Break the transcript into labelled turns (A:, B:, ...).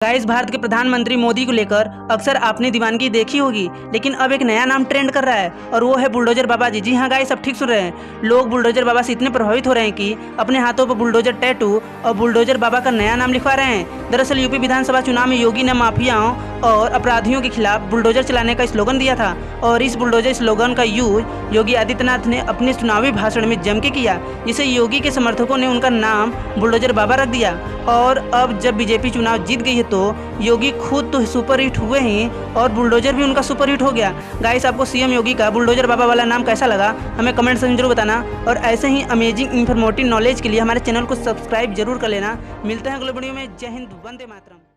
A: Guys, Bharat के प्रधानमंत्री मोदी को लेकर अक्सर आपने दीवानगी देखी होगी, लेकिन अब एक नया नाम ट्रेंड कर रहा है और वो है बुलडोजर बाबा जी। जी हाँ गाइस, आप ठीक सुन रहे हैं। लोग बुलडोजर बाबा से इतने प्रभावित हो रहे हैं कि अपने हाथों पर बुलडोजर टैटू और बुलडोजर बाबा का नया नाम लिखवा रहे हैं। दरअसल यूपी विधानसभा चुनाव में योगी ने माफियाओं और अपराधियों के खिलाफ बुलडोजर चलाने का स्लोगन दिया था और इस बुलडोजर स्लोगन का यूज योगी आदित्यनाथ ने अपने चुनावी भाषण में जम के किया, जिसे योगी के समर्थकों ने उनका नाम बुलडोजर बाबा रख दिया। और अब जब बीजेपी चुनाव जीत गई है तो योगी खुद तो सुपर हिट हुए ही और बुलडोजर भी उनका सुपर हिट हो गया। गाइस, आपको सीएम योगी का बुलडोजर बाबा वाला नाम कैसा लगा हमें कमेंट सेक्शन में जरूर बताना और ऐसे ही अमेजिंग इन्फॉर्मेटिव नॉलेज के लिए हमारे चैनल को सब्सक्राइब जरूर कर लेना। मिलते हैं अगले वीडियो में। जय हिंद, वंदे मातरम।